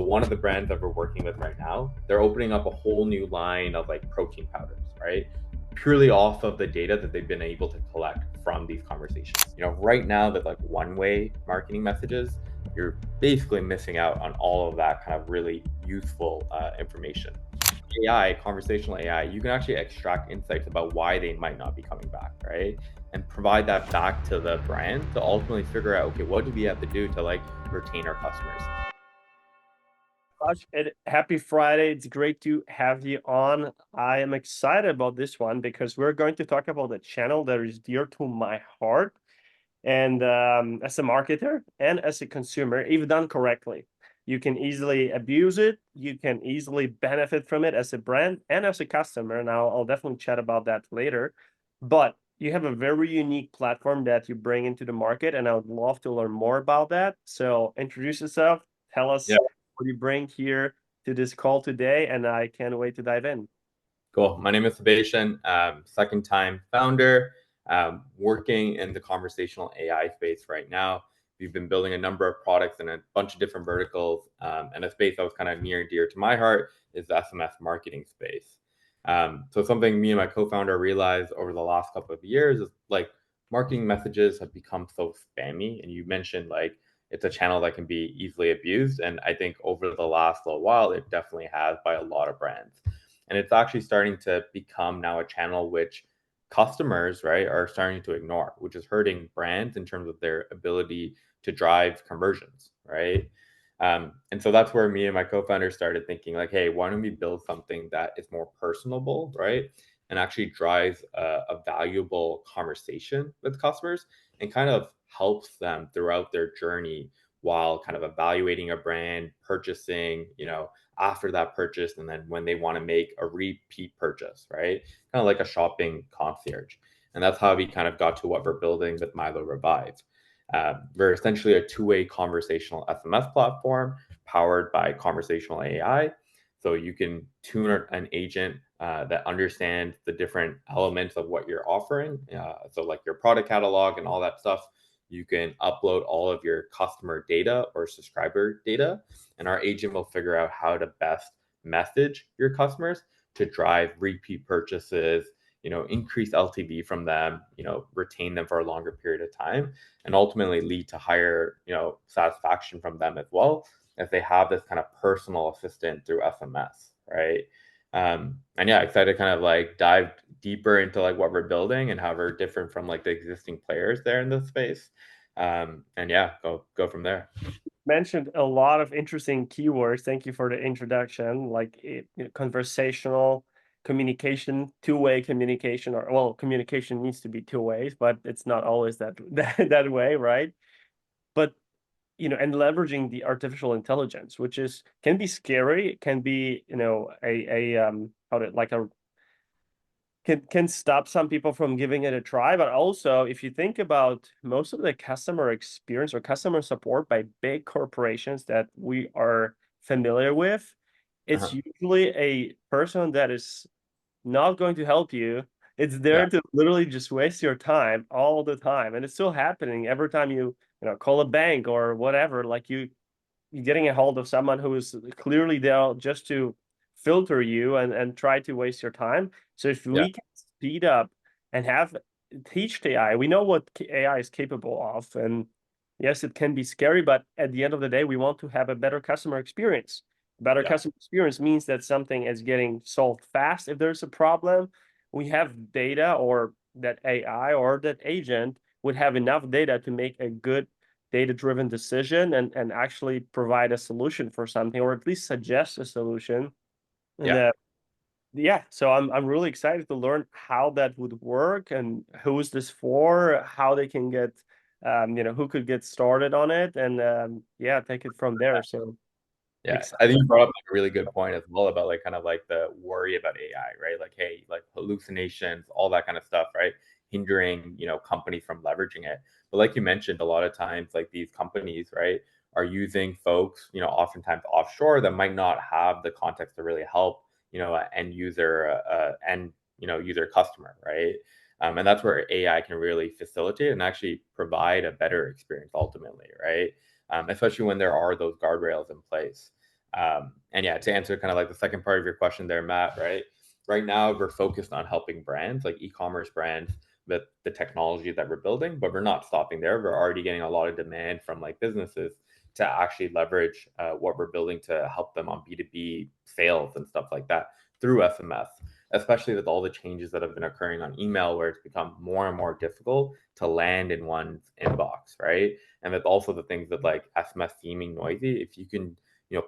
one of the brands that we're working with right now, they're opening up a whole new line of like protein powders, right? Purely off of the data that they've been able to collect from these conversations. Right now, with like one-way marketing messages, you're basically missing out on all of that kind of really useful information. AI, conversational AI, you can actually extract insights about why they might not be coming back, right? And provide that back to the brand to ultimately figure out, okay, what do we have to do to like retain our customers? Josh, happy Friday. It's great to have you on. I am excited about this one because we're going to talk about a channel that is dear to my heart. And as a marketer and as a consumer, if done correctly, you can easily abuse it. You can easily benefit from it as a brand and as a customer. And I'll definitely chat about that later. But you have a very unique platform that you bring into the market, and I would love to learn more about that. So introduce yourself, tell Yeah, us what you bring here to this call today, and I can't wait to dive in. cool. My name is Sabashan, second time founder, working in the conversational AI space right now. We've been building a number of products in a bunch of different verticals. And a space that was kind of near and dear to my heart is the SMS marketing space. So something me and my co-founder realized over the last couple of years is like marketing messages have become so spammy. And you mentioned like it's a channel that can be easily abused. And I think over the last little while, it definitely has by a lot of brands. And it's actually starting to become now a channel which customers, right, are starting to ignore, which is hurting brands in terms of their ability to drive conversions, right? And so that's where me and my co-founder started thinking like, hey, why don't we build something that is more personable, right? And actually drives a valuable conversation with customers and kind of helps them throughout their journey while kind of evaluating a brand, purchasing, after that purchase, and then when they want to make a repeat purchase, right? Kind of like a shopping concierge. And that's how we kind of got to what we're building with MIlo Revive. We're essentially a two-way conversational SMS platform powered by conversational AI. So you can tune an agent that understands the different elements of what you're offering. So like your product catalog and all that stuff. You can upload all of your customer data or subscriber data, and our agent will figure out how to best message your customers to drive repeat purchases, increase LTV from them, retain them for a longer period of time, and ultimately lead to higher, satisfaction from them as well, as they have this kind of personal assistant through SMS, right? And yeah, excited to kind of like dive deeper into like what we're building and how we're different from like the existing players there in this space. And yeah, go from there. Mentioned a lot of interesting keywords. Thank you for the introduction. Like conversational communication, two-way communication, or well, communication needs to be two ways, but it's not always that way, right? But and leveraging the artificial intelligence, which is can be scary, it can be a how to like a can stop some people from giving it a try. But also, if you think about most of the customer experience or customer support by big corporations that we are familiar with, it's Uh-huh. usually a person that is not going to help you. It's Yeah, there to literally just waste your time all the time. And it's still happening every time you call a bank or whatever. Like you're getting a hold of someone who is clearly there just to filter you and try to waste your time. So if yeah, we can speed up and have teach the AI, we know what AI is capable of. And yes, it can be scary, but at the end of the day, we want to have a better customer experience. Better yeah, customer experience means that something is getting solved fast. If there's a problem, we have data, or that AI or that agent would have enough data to make a good data-driven decision and actually provide a solution for something, or at least suggest a solution. And yeah. yeah, so I'm really excited to learn how that would work and who is this for, how they can get, who could get started on it, and yeah, take it from there. So Yeah, excited. I think you brought up like a really good point as well about like kind of like the worry about AI, right? Like, hey, like hallucinations, all that kind of stuff, right? Hindering, companies from leveraging it. But like you mentioned, a lot of times, like these companies, right, are using folks, oftentimes offshore that might not have the context to really help, end user, end, user customer, right? And that's where AI can really facilitate and actually provide a better experience ultimately, right? Especially when there are those guardrails in place. And yeah, to answer kind of like the second part of your question there, Matt, right? Right now, we're focused on helping brands like e-commerce brands with the technology that we're building, but we're not stopping there. We're already getting a lot of demand from like businesses to actually leverage what we're building to help them on B2B sales and stuff like that through SMS, especially with all the changes that have been occurring on email, where it's become more and more difficult to land in one's inbox, right? And with also the things that like SMS seeming noisy, if you can,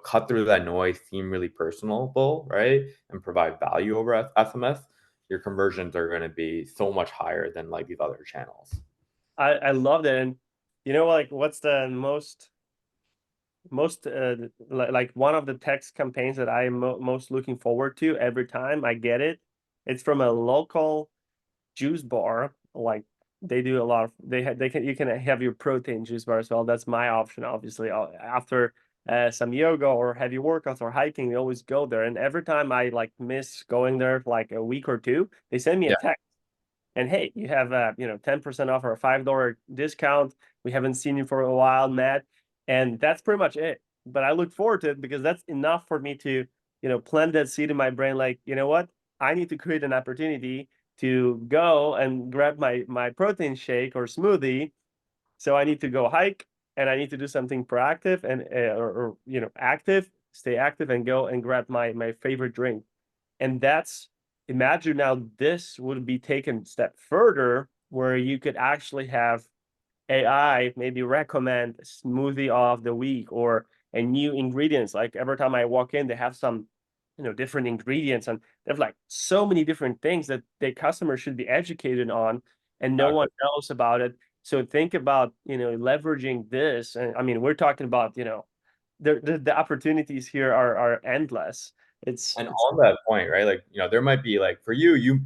cut through that noise, seem really personable, right, and provide value over SMS, your conversions are going to be so much higher than like these other channels. I love that. And like what's the most like one of the text campaigns that I'm most looking forward to every time I get it. It's from a local juice bar. Like they do a lot of they can you can have your protein juice bar as well. That's my option, obviously. After some yoga or heavy workouts or hiking, we always go there. And every time I like miss going there for like a week or two, they send me a Yeah, text. And hey, you have 10% off or a $5 discount. We haven't seen you for a while, Matt. And that's pretty much it. But I look forward to it because that's enough for me to, plant that seed in my brain. Like, you know what? I need to create an opportunity to go and grab my protein shake or smoothie. So I need to go hike and I need to do something proactive and or active, stay active and go and grab my favorite drink. And that's imagine now this would be taken a step further where you could actually have AI maybe recommend a smoothie of the week or a new ingredients. Like every time I walk in, they have some, different ingredients and they have like so many different things that the customer should be educated on and no one exactly. knows about it. So think about, leveraging this. And I mean, we're talking about, the opportunities here are endless. And It's on that point, right? Like, there might be like for you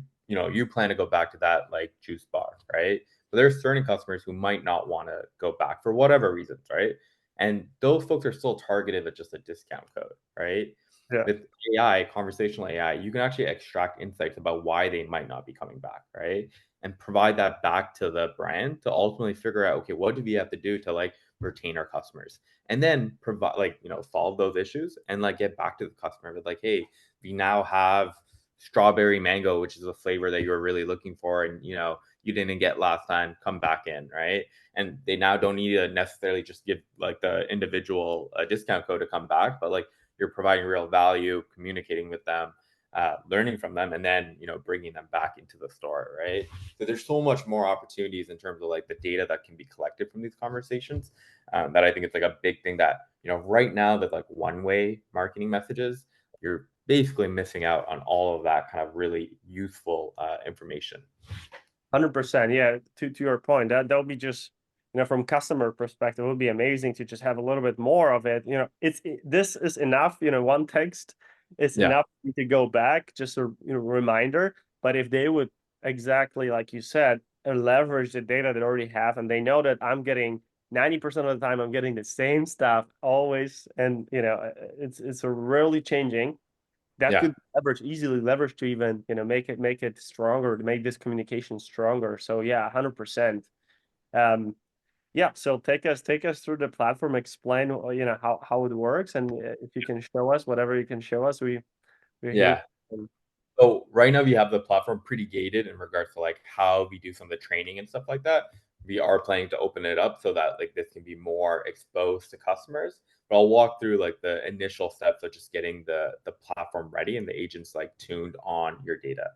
plan to go back to that like juice bar, right? But there's certain customers who might not want to go back for whatever reasons, right? And those folks are still targeted at just a discount code, right? yeah. With AI, conversational AI, you can actually extract insights about why they might not be coming back, right? And provide that back to the brand to ultimately figure out, okay, what do we have to do to like retain our customers? And then provide like, solve those issues and like get back to the customer with like, hey, we now have strawberry mango, which is a flavor that you were really looking for, and you didn't get last time. Come back in, right? And they now don't need to necessarily just give like the individual discount code to come back, but like you're providing real value, communicating with them, learning from them, and then bringing them back into the store, right? So there's so much more opportunities in terms of like the data that can be collected from these conversations, that I think it's like a big thing that right now that like one-way marketing messages, you're basically missing out on all of that kind of really useful information. 100%. Yeah, to your point, that would be just, from customer perspective, it would be amazing to just have a little bit more of it. This is enough, one text is Yeah, enough to go back, just a reminder. But if they would exactly like you said, leverage the data they already have, and they know that I'm getting 90% of the time, I'm getting the same stuff always, and it's really changing that yeah, could leverage easily leverage to even make it stronger to make this communication stronger. So yeah, 100%. Yeah, so take us through the platform, explain how it works, and if you can show us whatever you can show us, we're here. yeah. So right now we have the platform pretty gated in regards to like how we do some of the training and stuff like that. We are planning to open it up so that like this can be more exposed to customers. But I'll walk through like the initial steps of just getting the platform ready and the agents like tuned on your data.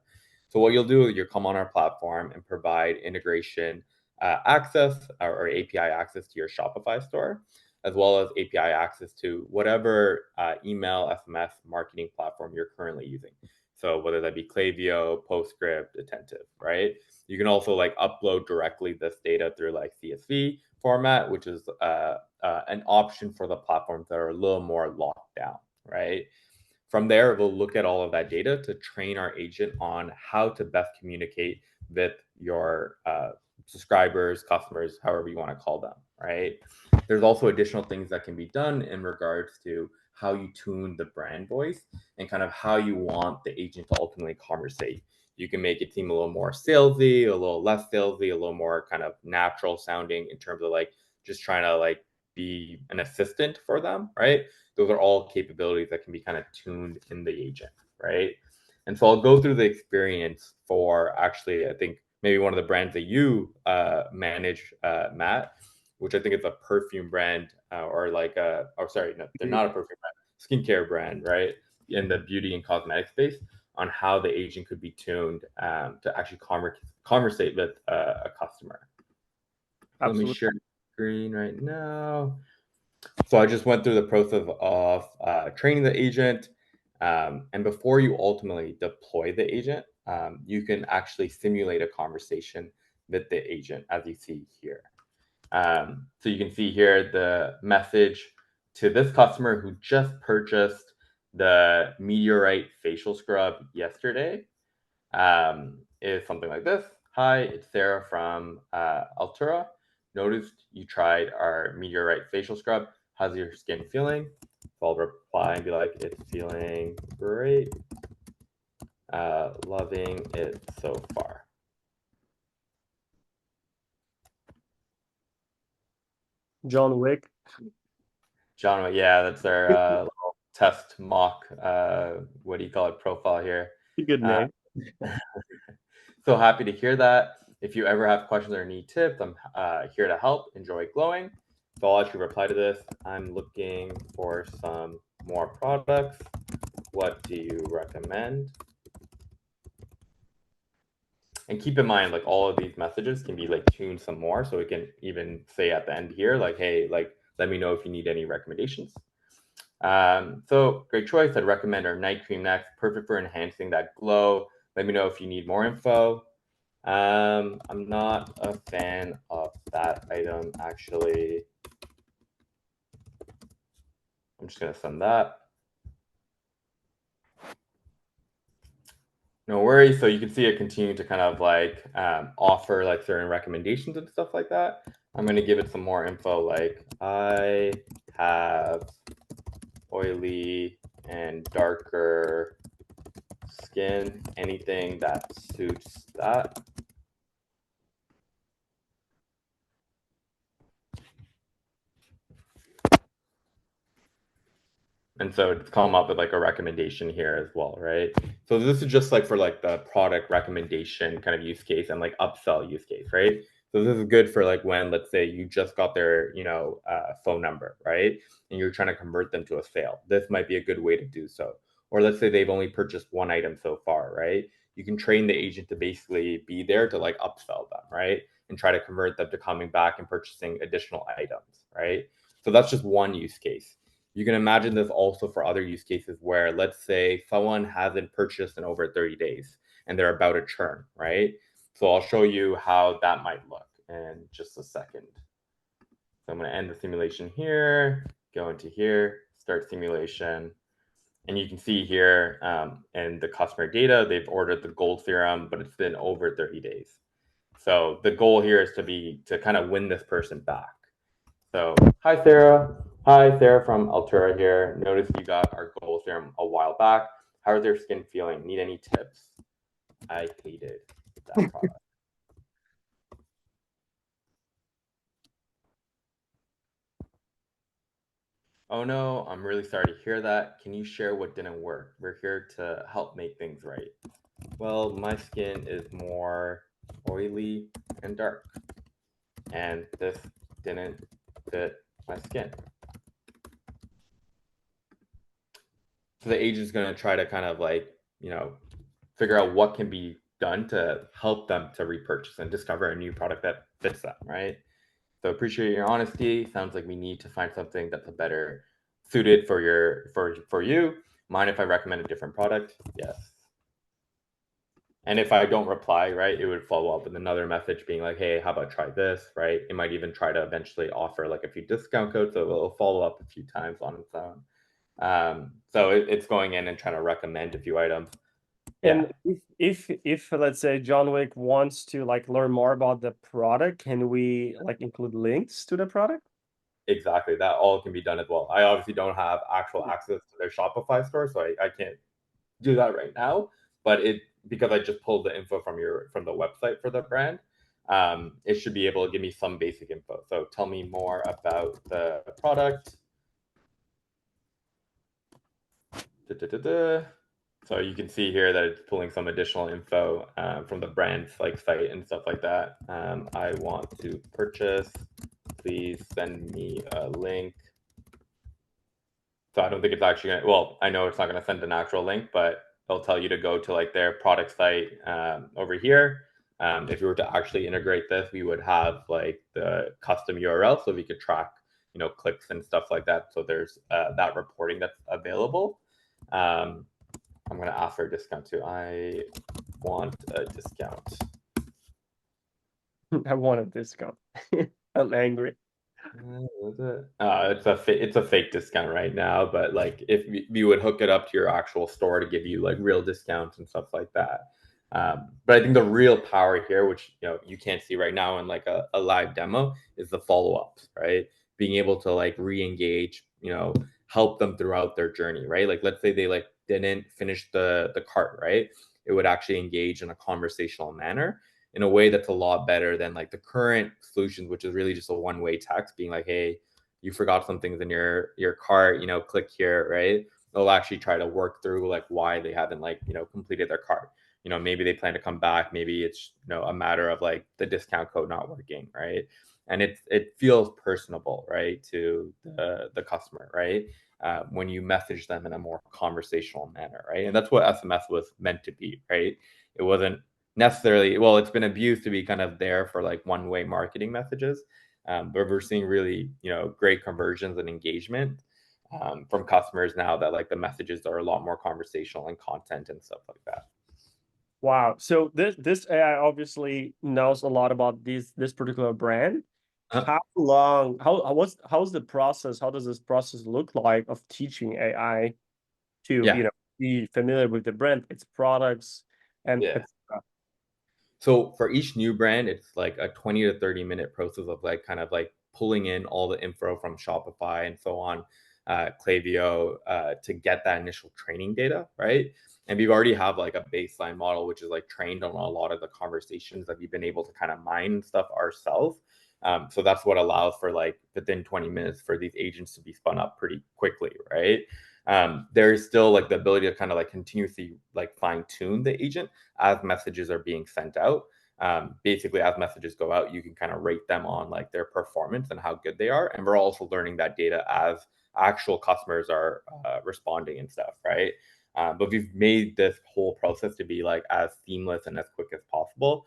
So what you'll do is you'll come on our platform and provide integration access or API access to your Shopify store, as well as API access to whatever email, SMS marketing platform you're currently using. So whether that be Klaviyo, PostScript, Attentive, right? You can also like upload directly this data through like CSV format, which is an option for the platforms that are a little more locked down, right? From there, we'll look at all of that data to train our agent on how to best communicate with your subscribers, customers, however you want to call them, right? There's also additional things that can be done in regards to how you tune the brand voice and kind of how you want the agent to ultimately conversate. You can make it seem a little more salesy, a little less salesy, a little more kind of natural sounding in terms of like just trying to like be an assistant for them, right? those are all capabilities that can be kind of tuned in the agent, right? And so I'll go through the experience for actually, I think maybe one of the brands that you manage, Matt, which I think is a perfume brand or like a, oh, sorry, no, they're not a perfume brand, skincare brand, right? In the beauty and cosmetic space, on how the agent could be tuned to actually conversate with a customer. Let me share the screen right now. So I just went through the process of training the agent. And before you ultimately deploy the agent, you can actually simulate a conversation with the agent, as you see here. So you can see here the message to this customer who just purchased the Meteorite facial scrub yesterday is something like this. Hi, it's Sarah from Altura. Noticed you tried our Meteorite facial scrub. How's your skin feeling? So I'll reply and be like, it's feeling great. Loving it so far. John Wick. John, yeah, that's our little test mock, what do you call it, profile here. Good name. So happy to hear that. If you ever have questions or need tips, I'm here to help. Enjoy glowing. So I'll actually reply to this. I'm looking for some more products. What do you recommend? And keep in mind, like all of these messages can be like tuned some more. So it can even say at the end here, like, hey, like, let me know if you need any recommendations. So great choice. I'd recommend our night cream next. Perfect for enhancing that glow. Let me know if you need more info. I'm not a fan of that item, actually. I'm just going to send that. No worries. So you can see it continue to kind of like offer like certain recommendations and stuff like that. I'm going to give it some more info like I have oily and darker skin, anything that suits that. And so it's come up with like a recommendation here as well, right? So this is just like for like the product recommendation kind of use case and like upsell use case, right? So this is good for like when, let's say you just got their, phone number, right? And you're trying to convert them to a sale. This might be a good way to do so. Or let's say they've only purchased one item so far, right? You can train the agent to basically be there to like upsell them, right? And try to convert them to coming back and purchasing additional items, right? So that's just one use case. You can imagine this also for other use cases where, let's say, someone hasn't purchased in over 30 days and they're about to churn, right? So I'll show you how that might look in just a second. So I'm going to end the simulation here, go into here, start simulation. And you can see here in the customer data, they've ordered the gold serum, but it's been over 30 days. So the goal here is to kind of win this person back. So, hi Sarah. Hi Sarah from Altura here. Noticed you got our gold serum a while back. How is your skin feeling? Need any tips? I hated that product. Oh no, I'm really sorry to hear that. Can you share what didn't work? We're here to help make things right. Well, my skin is more oily and dark, and this didn't fit my skin. So the agent's going to try to kind of like, figure out what can be done to help them to repurchase and discover a new product that fits them, right? So appreciate your honesty. Sounds like we need to find something that's a better suited for you. Mind if I recommend a different product? Yes. And if I don't reply, right, it would follow up with another message being like, hey, how about try this, right? It might even try to eventually offer like a few discount codes. So it'll follow up a few times on its own. So it's going in and trying to recommend a few items. And if let's say John Wick wants to like learn more about the product, can we like include links to the product? Exactly. That all can be done as well. I obviously don't have actual access to their Shopify store, so I can't do that right now. But because I just pulled the info from the website for the brand, it should be able to give me some basic info. So tell me more about the product. Da-da-da-da. So you can see here that it's pulling some additional info from the brand's like site and stuff like that. I want to purchase. Please send me a link. So I don't think it's actually gonna. Well, I know it's not gonna send an actual link, but it'll tell you to go to like their product site over here. If you were to actually integrate this, we would have like the custom URL, so we could track, clicks and stuff like that. So there's that reporting that's available. I'm going to ask for a discount too. I want a discount. I want a discount. I'm angry. It's a fake discount right now, but like if we would hook it up to your actual store to give you like real discounts and stuff like that. But I think the real power here, which you can't see right now in like a live demo, is the follow-ups, right? Being able to like re-engage, help them throughout their journey, right? Like let's say they like didn't finish the cart, right? It would actually engage in a conversational manner in a way that's a lot better than like the current solutions, which is really just a one-way text being like, hey, you forgot some things in your cart, click here, right? They'll actually try to work through like why they haven't like, completed their cart. Maybe they plan to come back. Maybe it's, a matter of like the discount code not working, right? And it feels personable, right, to the customer, right? When you message them in a more conversational manner, right? And that's what SMS was meant to be, right? It wasn't necessarily, well, it's been abused to be kind of there for like one-way marketing messages, but we're seeing really great conversions and engagement from customers now that like the messages are a lot more conversational and content and stuff like that. Wow. So this AI obviously knows a lot about this particular brand. How long, how's the process? How does this process look like of teaching AI to, Yeah, be familiar with the brand, its products, and yeah. etc. So for each new brand, it's like a 20 to 30-minute process of like kind of like pulling in all the info from Shopify and so on, Klaviyo, to get that initial training data, right? And we already have like a baseline model, which is like trained on a lot of the conversations that we've been able to kind of mine stuff ourselves. So that's what allows for like within 20 minutes for these agents to be spun up pretty quickly, right? There's still like the ability to kind of like continuously like fine tune the agent as messages are being sent out. Basically, as messages go out, you can kind of rate them on like their performance and how good they are. And we're also learning that data as actual customers are responding and stuff, right? But we've made this whole process to be like as seamless and as quick as possible.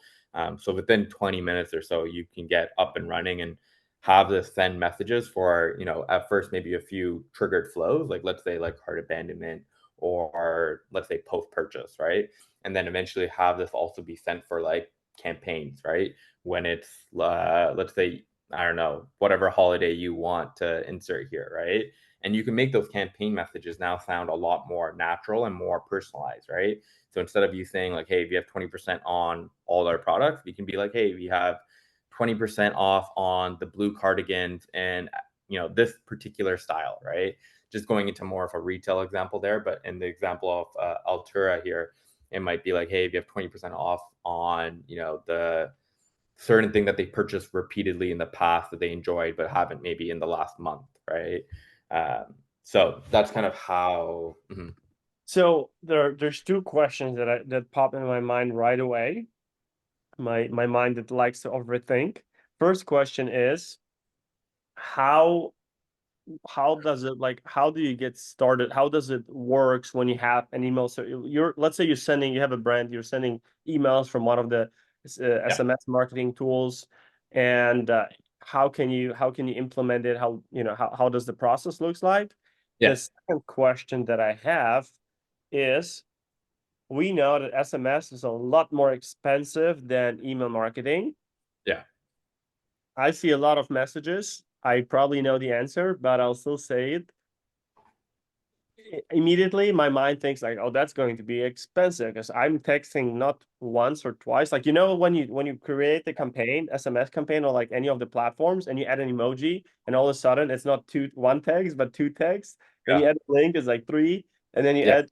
So within 20 minutes or so, you can get up and running and have this send messages for, at first maybe a few triggered flows, like let's say like cart abandonment or let's say post purchase, right? And then eventually have this also be sent for like campaigns, right? When it's let's say, I don't know, whatever holiday you want to insert here, right? And you can make those campaign messages now sound a lot more natural and more personalized, right? So instead of you saying like, hey, we have 20% on all our products, we can be like, hey, we have 20% off on the blue cardigans and this particular style, right? Just going into more of a retail example there, but in the example of Altura here, it might be like, hey, if you have 20% off on the certain thing that they purchased repeatedly in the past that they enjoyed but haven't maybe in the last month, right? So that's kind of how. So there's two questions that pop in my mind right away. My mind that likes to overthink. First question is how does it, like, how do you get started? How does it works when you have an email? So let's say you have a brand, you're sending emails from one of the Yeah, SMS marketing tools, and how can you implement it? How does the process looks like? The yeah, second question that I have is, we know that SMS is a lot more expensive than email marketing. yeah, I see a lot of messages. I probably know the answer, but I'll still say it. Immediately, my mind thinks like, oh, that's going to be expensive because I'm texting not once or twice. Like, when you create the campaign, SMS campaign, or like any of the platforms, and you add an emoji, and all of a sudden it's not one text but two texts. Then yeah, you add a link, it's like three, and then you yeah, add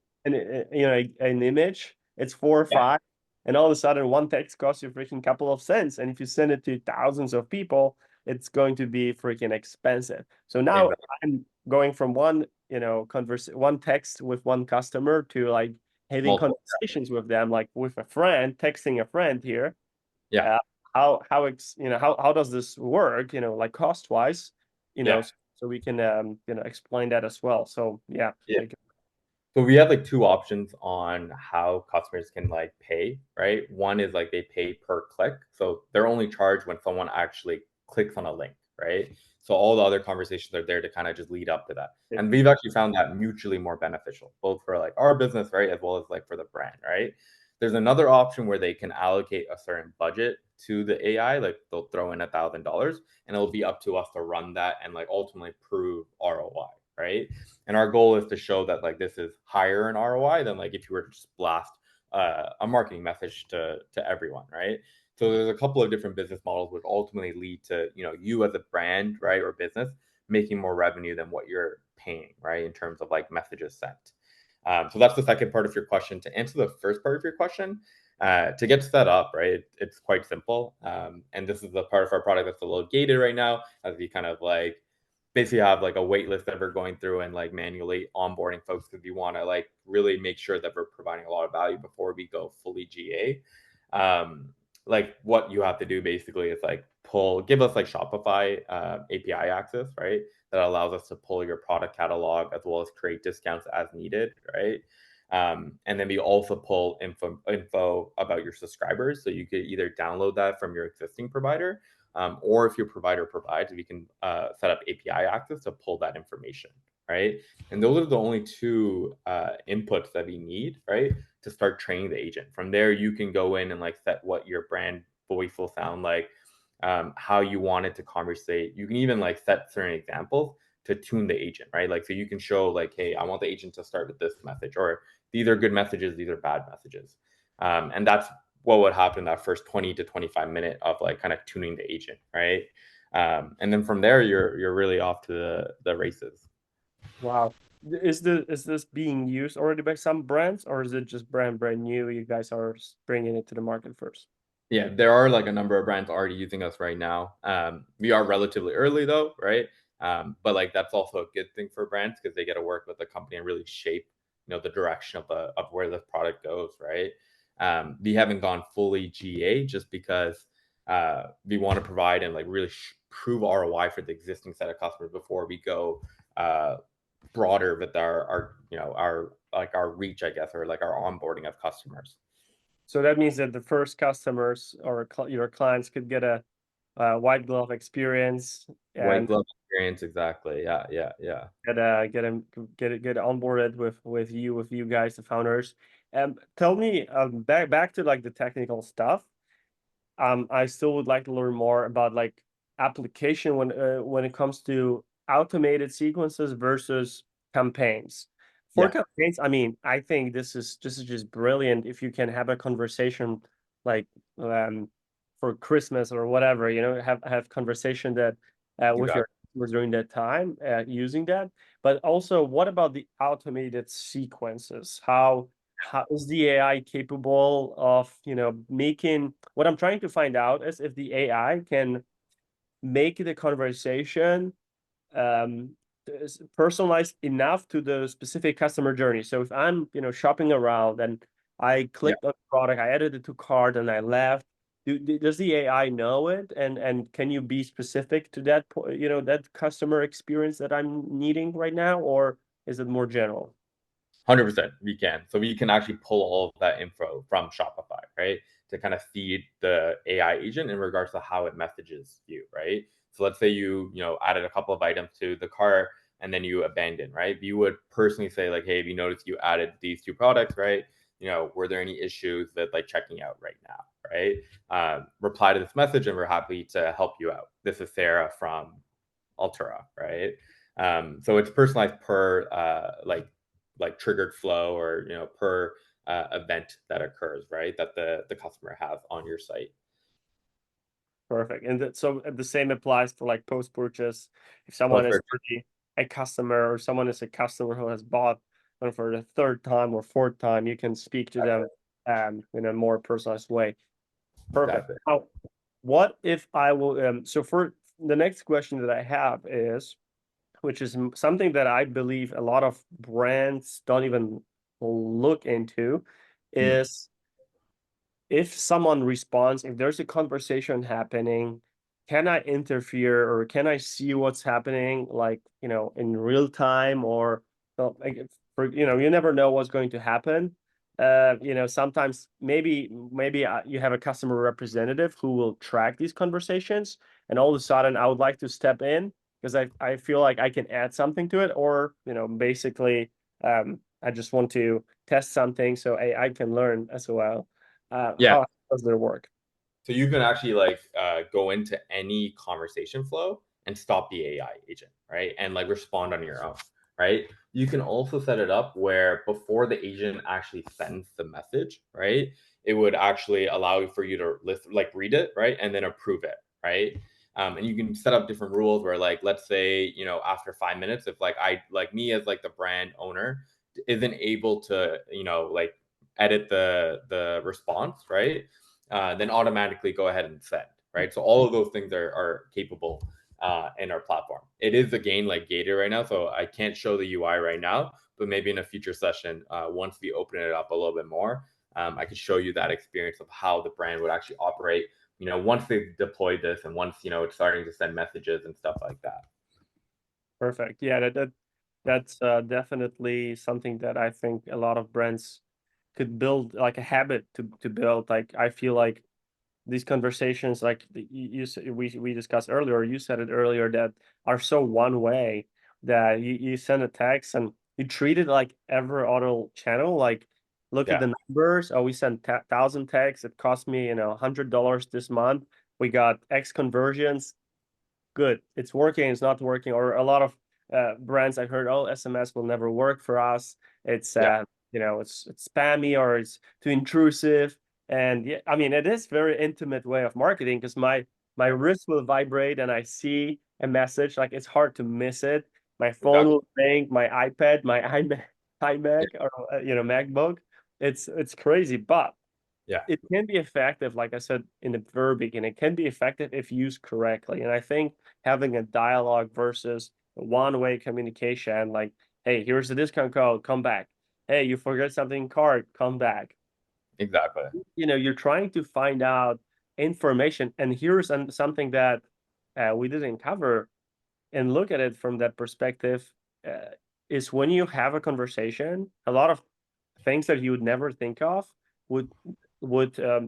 an image, it's four or yeah, five, and all of a sudden one text costs you freaking couple of cents, and if you send it to thousands of people, it's going to be freaking expensive. So now exactly. I'm going from one one text with one customer to like having Multiple. conversations with them, like with a friend, texting a friend here. Yeah. Uh, how does this work? Like cost wise, Yeah. so we can explain that as well. So yeah, Yeah. So we have like two options on how customers can like pay, right? One is like they pay per click. So they're only charged when someone actually clicks on a link, right? So all the other conversations are there to kind of just lead up to that. And we've actually found that mutually more beneficial, both for like our business, right, as well as like for the brand, right? There's another option where they can allocate a certain budget to the AI, like they'll throw in $1,000 and it'll be up to us to run that and like ultimately prove ROI, right? And our goal is to show that like this is higher in ROI than like if you were to just blast a marketing message to everyone, right? So there's a couple of different business models which ultimately lead to you as a brand, right, or business making more revenue than what you're paying, right, in terms of like messages sent. So that's the second part of your question. To answer the first part of your question, to get set up, right, it's quite simple. And this is the part of our product that's a little gated right now, as we kind of like basically have like a wait list that we're going through and like manually onboarding folks because we want to like really make sure that we're providing a lot of value before we go fully GA. Like what you have to do basically is like give us like Shopify API access, right? That allows us to pull your product catalog as well as create discounts as needed, right? And then we also pull info about your subscribers. So you could either download that from your existing provider, or if your provider provides, we can set up API access to pull that information, right? And those are the only two inputs that we need, right, to start training the agent. From there, you can go in and like set what your brand voice will sound like, how you want it to conversate. You can even like set certain examples to tune the agent, right? Like, so you can show like, hey, I want the agent to start with this message, or these are good messages, these are bad messages. And that's what would happen that first 20 to 25 minute of like kind of tuning the agent, right? And then from there, you're really off to the races. Wow. Is this being used already by some brands, or is it just brand new? You guys are bringing it to the market first. Yeah, there are like a number of brands already using us right now. We are relatively early though, right? But like that's also a good thing for brands because they get to work with the company and really shape, the direction of where the product goes, right? We haven't gone fully GA just because we want to provide and like really prove ROI for the existing set of customers before we go uh, broader with our reach, I guess, or like our onboarding of customers. So that means that the first customers or your clients could get a white glove experience White and glove experience, exactly. Yeah, yeah, yeah. get onboarded with you guys, the founders. Tell me back to like the technical stuff. I still would like to learn more about like application when it comes to automated sequences versus campaigns. For Yeah, campaigns, I mean, I think this is just brilliant if you can have a conversation like um, for Christmas or whatever, have conversation that you with got your customers during that time using that. But also, what about the automated sequences? How is the AI capable of, making what I'm trying to find out is if the AI can make the conversation um, personalized enough to the specific customer journey. So if I'm, shopping around and I yeah, clicked on the product, I added it to cart and I left, does the AI know it? And can you be specific to that customer experience that I'm needing right now, or is it more general? 100%. We can. So we can actually pull all of that info from Shopify, right? To kind of feed the AI agent in regards to how it messages you, right? So let's say you added a couple of items to the cart and then you abandon, right? You would personally say like, hey, if you notice you added these two products, right? Were there any issues with like checking out right now, right? Reply to this message and we're happy to help you out. This is Sarah from Altura, right? So it's personalized per like triggered flow or per event that occurs, right? That the customer has on your site. Perfect. And so the same applies for like post purchase. If someone Post is purchase, already a customer or someone is a customer who has bought one for the third time or fourth time, you can speak to them in a more personalized way. Perfect. exactly. Now, what if I will so for the next question that I have is which is something that I believe a lot of brands don't even look into, Hmm. is if someone responds, if there's a conversation happening, can I interfere or can I see what's happening, like, in real time? Or, well, like, you never know what's going to happen. Sometimes maybe you have a customer representative who will track these conversations, and all of a sudden I would like to step in because I feel like I can add something to it, or, basically, I just want to test something so I can learn as well. Yeah. How does their work? So you can actually like go into any conversation flow and stop the AI agent, right? And like respond on your own, right? You can also set it up where before the agent actually sends the message, right? It would actually allow for you to like read it, right? And then approve it, right? And you can set up different rules where like, let's say, after 5 minutes, if like like me as like the brand owner isn't able to, like edit the response, right? Then automatically go ahead and send, right? So all of those things are capable in our platform. It is again like gated right now, so I can't show the UI right now, but maybe in a future session, once we open it up a little bit more, I could show you that experience of how the brand would actually operate, once they've deployed this and once, it's starting to send messages and stuff like that. Perfect. Yeah, that's definitely something that I think a lot of brands could build, like a habit to build. Like, I feel like these conversations, like we discussed earlier, you said it earlier, that are so one way, that you send a text and you treat it like every other channel. Like, look at Yeah, the numbers. Oh, we sent 1,000 texts. It cost me, $100 this month. We got X conversions. Good, it's working, it's not working. Or a lot of brands I heard, oh, SMS will never work for us. It's yeah, it's spammy, or it's too intrusive. And yeah, I mean, it is very intimate way of marketing, because my wrist will vibrate and I see a message, like it's hard to miss it. My phone exactly. will ring, my iPad, my iMac, Yeah, or MacBook. It's crazy, but yeah, it can be effective, like I said in the very beginning. It can be effective if used correctly. And I think having a dialogue versus one-way communication, like, hey, here's the discount code, come back. Hey, you forgot something in cart, come back. exactly. You're trying to find out information. And here's something that we didn't cover, and look at it from that perspective, uh, is when you have a conversation, a lot of things that you would never think of would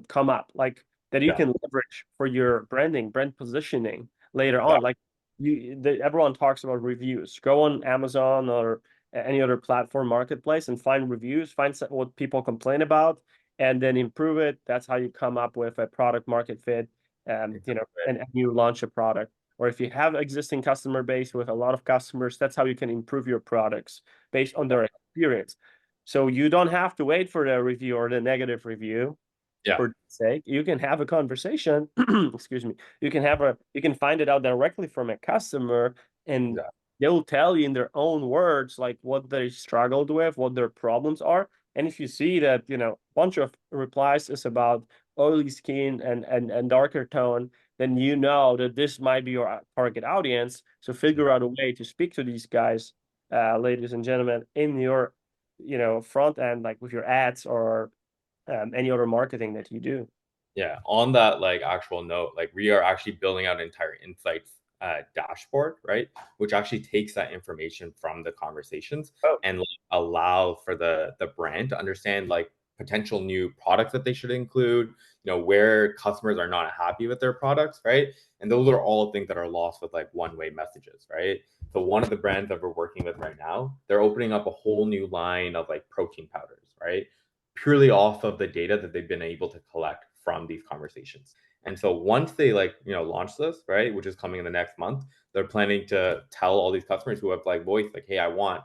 come up, like that you Yeah, can leverage for your brand positioning later on. exactly. Like, everyone talks about reviews. Go on Amazon or any other platform marketplace and find reviews, find what people complain about, and then improve it. That's how you come up with a product market fit, Exactly. and you launch a product. Or if you have existing customer base with a lot of customers, that's how you can improve your products based on their experience. So you don't have to wait for the review or the negative review. Yeah, For sake, you can have a conversation. Excuse me. You can find it out directly from a customer, and exactly. they'll tell you in their own words, like what they struggled with, what their problems are. And if you see that, a bunch of replies is about oily skin and darker tone, then you know that this might be your target audience. So figure out a way to speak to these guys, ladies and gentlemen, in your, front end, like with your ads, or any other marketing that you do. Yeah, on that like actual note, like we are actually building out an entire insights dashboard, right? Which actually takes that information from the conversations Oh, and like, allow for the brand to understand like potential new products that they should include, where customers are not happy with their products, right? And those are all things that are lost with like one-way messages, right? So one of the brands that we're working with right now, they're opening up a whole new line of like protein powders, right? Purely off of the data that they've been able to collect from these conversations. And so once they like, launch this, right, which is coming in the next month, they're planning to tell all these customers who have like voiced like, hey, I want,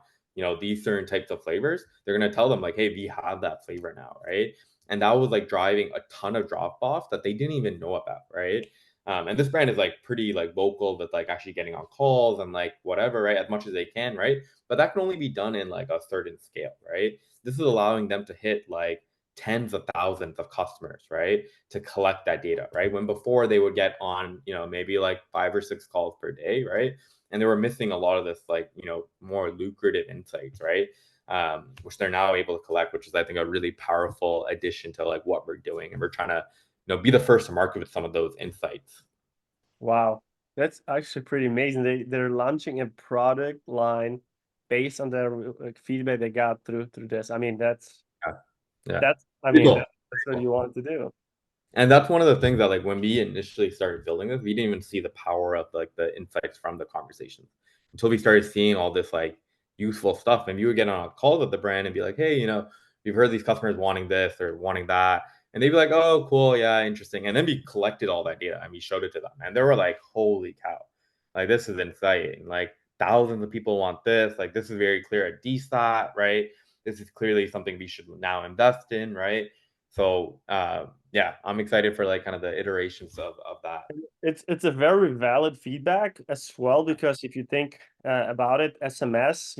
these certain types of flavors. They're going to tell them like, hey, we have that flavor now, right? And that was like driving a ton of drop offs that they didn't even know about, right? And this brand is like pretty like vocal with like actually getting on calls and like whatever, right? As much as they can, right? But that can only be done in like a certain scale, right? This is allowing them to hit like tens of thousands of customers, right? To collect that data, right? When before they would get on, maybe like 5 or 6 calls per day, right? and they were missing a lot of this like more lucrative insights, right? Which they're now able to collect, which is I think a really powerful addition to like what we're doing, and we're trying to be the first to market with some of those insights. Wow, that's actually pretty amazing. They're launching a product line based on their like, feedback they got through this. I mean, Yeah, yeah. that's I Pretty mean cool. that's Pretty what cool. you want to do. And that's one of the things that like when we initially started building this, we didn't even see the power of like the insights from the conversations until we started seeing all this like useful stuff. And you would get on a call with the brand and be like, hey, we've heard these customers wanting this or wanting that. And they'd be like, oh, cool, yeah, interesting. And then we collected all that data and we showed it to them. And they were like, holy cow, like this is exciting. Like thousands of people want this. Like this is very clear at DStat, right? This is clearly something we should now invest in, right? So yeah, I'm excited for like kind of the iterations of that. It's a very valid feedback as well, because if you think about it, SMS,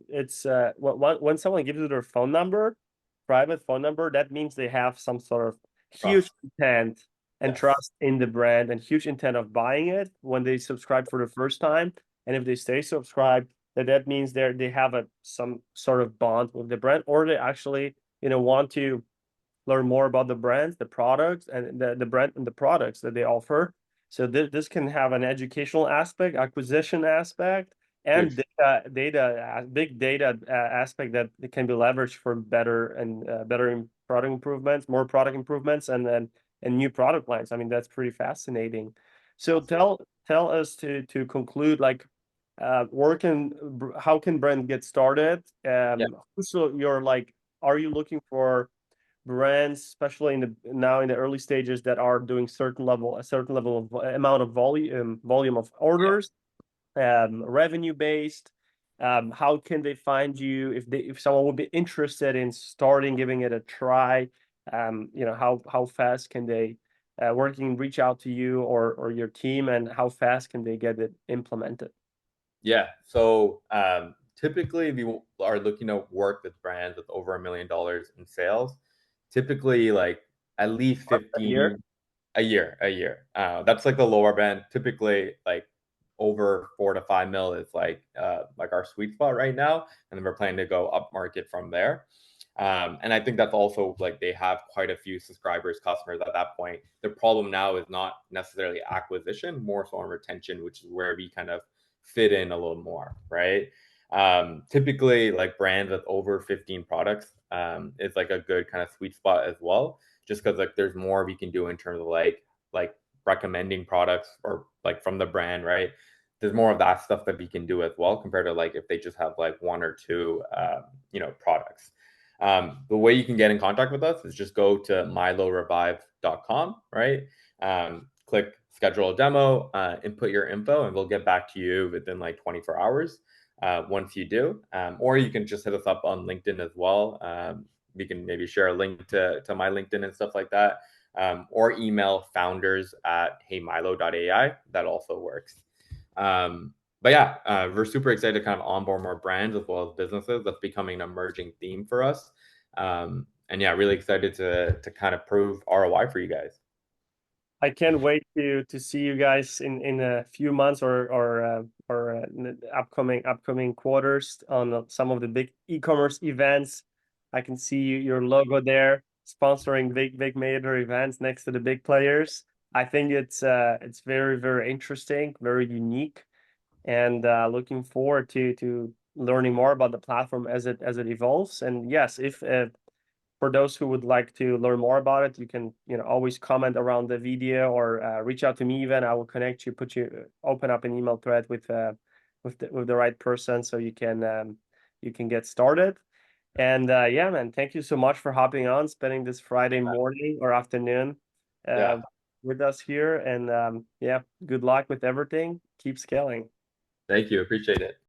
it's when someone gives you their phone number, private phone number, that means they have some sort of huge Trust. intent and Yes. trust in the brand and huge intent of buying it when they subscribe for the first time. And if they stay subscribed, that means they have some sort of bond with the brand, or they actually want to learn more about the brands, the products, and the brand and the products that they offer. So this can have an educational aspect, acquisition aspect, and Huge. big data aspect that it can be leveraged for better and better product improvements, more product improvements, and new product lines. I mean, that's pretty fascinating. So Absolutely. tell us to conclude, like, how can brand get started? Yeah. So you're like, are you looking for brands, especially now in the early stages, that are doing a certain level of amount of volume of Yeah. orders, revenue based? How can they find you if someone would be interested in starting, giving it a try? How fast can they reach out to you or your team, and how fast can they get it implemented? Yeah. So typically, if you are looking to work with brands with over $1 million in sales, typically like at least Here. 15 a year. That's like the lower band. Typically, like over 4 to 5 mil is like our sweet spot right now, and then we're planning to go up market from there. And I think that's also like they have quite a few subscribers, customers at that point. The problem now is not necessarily acquisition, more so on retention, which is where we kind of fit in a little more, right? Typically, like brands with over 15 products is like a good kind of sweet spot as well, just because like there's more we can do in terms of like recommending products or like from the brand, right? There's more of that stuff that we can do as well compared to like if they just have like one or two products. The way you can get in contact with us is just go to milorevive.com, right? Click schedule a demo, input your info, and we'll get back to you within like 24 hours once you do. Or you can just hit us up on LinkedIn as well. We can maybe share a link to my LinkedIn and stuff like that. Or email founders@heymilo.ai. That also works. But yeah, we're super excited to kind of onboard more brands as well as businesses. That's becoming an emerging theme for us. And yeah, really excited to kind of prove ROI for you guys. I can't wait to see you guys in a few months or in the upcoming quarters on some of the big e-commerce events. I can see your logo there sponsoring big major events next to the big players. I think it's very interesting, very unique, and looking forward to learning more about the platform as it evolves. And yes, if for those who would like to learn more about it, you can always comment around the video or reach out to me. Even I will connect you, open up an email thread with the right person, so you can get started. And yeah, man, thank you so much for hopping on, spending this Friday morning or afternoon uh, Yeah, with us here. And yeah, good luck with everything. Keep scaling. thank you. Appreciate it.